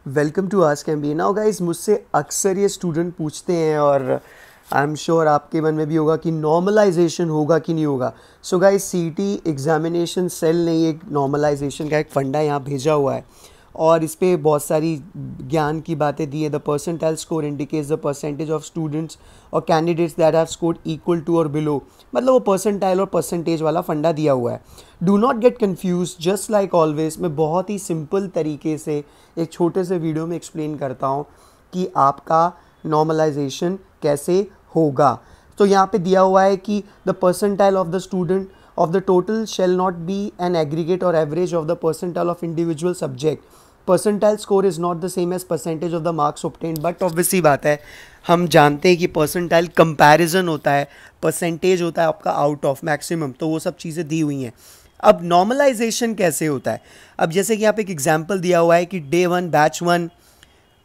Welcome to Ask MBA. Now guys, मुझसे अक्सर ये स्टूडेंट पूछते हैं और आई एम श्योर आपके मन में भी होगा कि नॉर्मलाइजेशन होगा कि नहीं होगा। So guys, CET examination cell ने एक नॉर्मलाइजेशन का एक फंडा यहाँ भेजा हुआ है और इस पर बहुत सारी ज्ञान की बातें दी है। The percentile score indicates the percentage of students or candidates that have scored equal to or below, मतलब वो परसेंटाइल और परसेंटेज वाला फंडा दिया हुआ है। Do not get confuse, just like always मैं बहुत ही सिंपल तरीके से एक छोटे से वीडियो में एक्सप्लेन करता हूँ कि आपका नॉर्मलाइजेशन कैसे होगा। तो यहाँ पे दिया हुआ है कि the percentile of the student of the total shall not be an aggregate or average of the percentile of individual subject. Percentile score is not the same as percentage of the marks obtained, but obviously बात है, हम जानते हैं कि percentile comparison होता है, percentage होता है आपका out of maximum, तो वो सब चीज़ें दी हुई हैं। अब normalization कैसे होता है? अब जैसे कि यहाँ पे एक एग्जाम्पल दिया हुआ है कि डे 1 बैच 1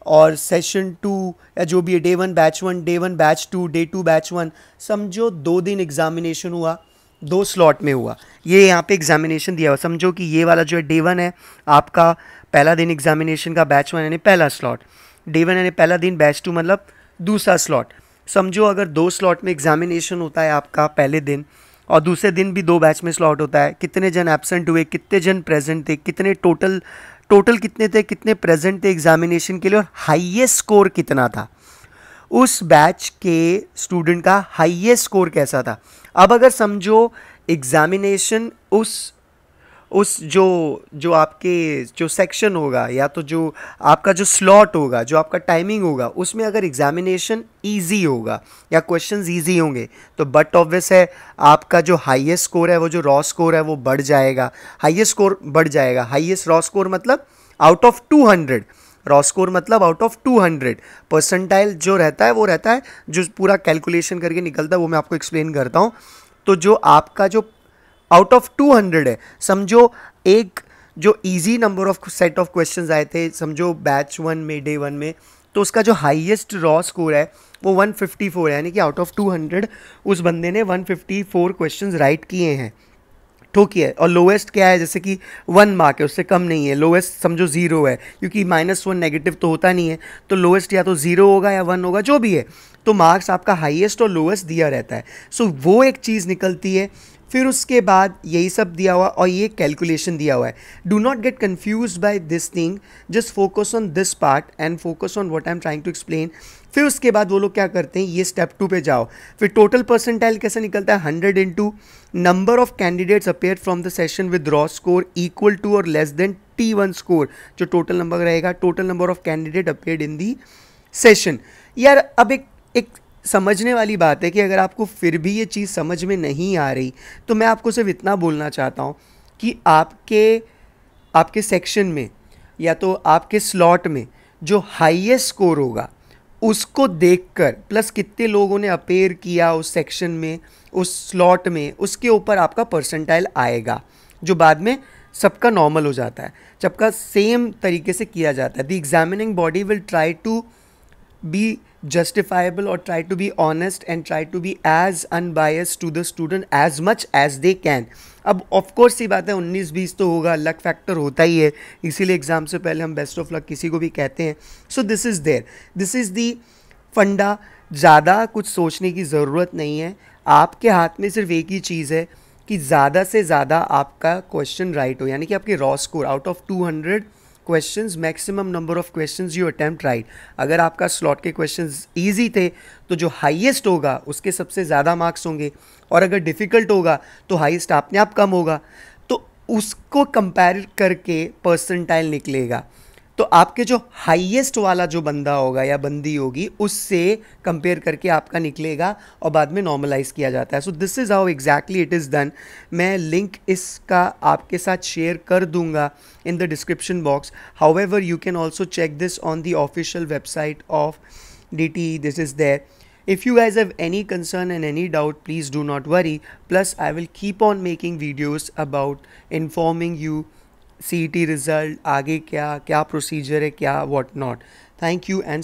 और सेशन 2 या जो भी है, day 1 batch 1, day 1 batch 2, day 2 batch 1, समझो 2 दिन एग्जामिनेशन हुआ, 2 स्लॉट में हुआ। ये यहाँ पे एग्जामिनेशन दिया हुआ, समझो कि ये वाला जो है डे 1 है आपका पहला दिन एग्जामिनेशन का, बैच 1 यानी पहला स्लॉट, डे 1 यानी पहला दिन, बैच 2 मतलब दूसरा स्लॉट। समझो अगर 2 स्लॉट में एग्जामिनेशन होता है आपका पहले दिन और दूसरे दिन भी 2 बैच में स्लॉट होता है, कितने जन एब्सेंट हुए, कितने जन प्रेजेंट थे, कितने टोटल कितने थे, कितने प्रेजेंट थे एग्जामिनेशन के लिए, और हाईएस्ट स्कोर कितना था, उस बैच के स्टूडेंट का हाईएस्ट स्कोर कैसा था। अब अगर समझो एग्जामिनेशन उस जो आपके जो सेक्शन होगा या तो जो आपका जो स्लॉट होगा, जो आपका टाइमिंग होगा, उसमें अगर एग्जामिनेशन इजी होगा या क्वेश्चंस इजी होंगे तो बट ऑब्वियस है आपका जो हाईएस्ट स्कोर है, वो जो रॉ स्कोर है वो बढ़ जाएगा, हाईएस्ट स्कोर बढ़ जाएगा। हाईएस्ट रॉ स्कोर मतलब आउट ऑफ 200, रॉ स्कोर मतलब आउट ऑफ 200। परसेंटाइल जो रहता है वो रहता है जो पूरा कैलकुलेशन करके निकलता है, वो मैं आपको एक्सप्लेन करता हूँ। तो जो आपका जो आउट ऑफ 200 है, समझो एक जो easy number of set of questions आए थे, समझो बैच 1 में, डे 1 में, तो उसका जो हाईएस्ट रॉ स्कोर है वो 154 है, यानी कि आउट ऑफ 200 उस बंदे ने 154 क्वेश्चंस राइट किए हैं, ठोकी है। और लोएस्ट क्या है, जैसे कि 1 मार्क है, उससे कम नहीं है, लोएस्ट समझो 0 है, क्योंकि -1 नेगेटिव तो होता नहीं है, तो लोएस्ट या तो 0 होगा या 1 होगा, जो भी है, तो मार्क्स आपका हाईएस्ट और लोएस्ट दिया रहता है। सो वो एक चीज़ निकलती है। फिर उसके बाद यही सब दिया हुआ और ये कैलकुलेशन दिया हुआ है। Do not get confuse by this thing, just focus on this part and focus on what I am trying to explain. फिर उसके बाद वो लोग क्या करते हैं, ये स्टेप 2 पे जाओ। फिर टोटल परसेंटाइल कैसे निकलता है, 100 into number of candidates appear from the session with raw score equal to और लेस देन T1 स्कोर, जो टोटल नंबर रहेगा, total number of candidate appeared in the session. यार अब एक समझने वाली बात है कि अगर आपको फिर भी ये चीज़ समझ में नहीं आ रही तो मैं आपको सिर्फ इतना बोलना चाहता हूँ कि आपके सेक्शन में या तो आपके स्लॉट में जो हाईएस्ट स्कोर होगा उसको देखकर, प्लस कितने लोगों ने अपेयर किया उस सेक्शन में, उस स्लॉट में, उसके ऊपर आपका परसेंटाइल आएगा, जो बाद में सबका नॉर्मल हो जाता है, सबका सेम तरीके से किया जाता है। The examining body will try to be justifiable or try to be honest and try to be as unbiased to the student as much as they can. अब ऑफ कोर्स सी बात है, 19-20 तो होगा, लक फैक्टर होता ही है, इसीलिए exam से पहले हम बेस्ट ऑफ लक किसी को भी कहते हैं। So this is there, this is the funda. ज़्यादा कुछ सोचने की ज़रूरत नहीं है, आपके हाथ में सिर्फ एक ही चीज़ है कि ज़्यादा से ज़्यादा आपका क्वेश्चन राइट हो, यानी कि आपके raw score out of 200 questions, maximum number of questions you attempt right. अगर आपका स्लॉट के क्वेश्चंस इजी थे तो जो हाईएस्ट होगा उसके सबसे ज़्यादा मार्क्स होंगे, और अगर डिफ़िकल्ट होगा तो हाईएस्ट अपने आप कम होगा, तो उसको कंपेयर करके परसेंटाइल निकलेगा। तो आपके जो हाईएस्ट वाला जो बंदा होगा या बंदी होगी उससे कंपेयर करके आपका निकलेगा और बाद में नॉर्मलाइज किया जाता है। So this is how exactly it is done. मैं लिंक इसका आपके साथ शेयर कर दूंगा in the description box. However you can also check this on the official website of DTE. This is there. If you guys have any concern and any doubt, please do not worry. Plus, I will keep on making videos about informing you CET result, आगे क्या क्या procedure है, क्या what not. Thank you and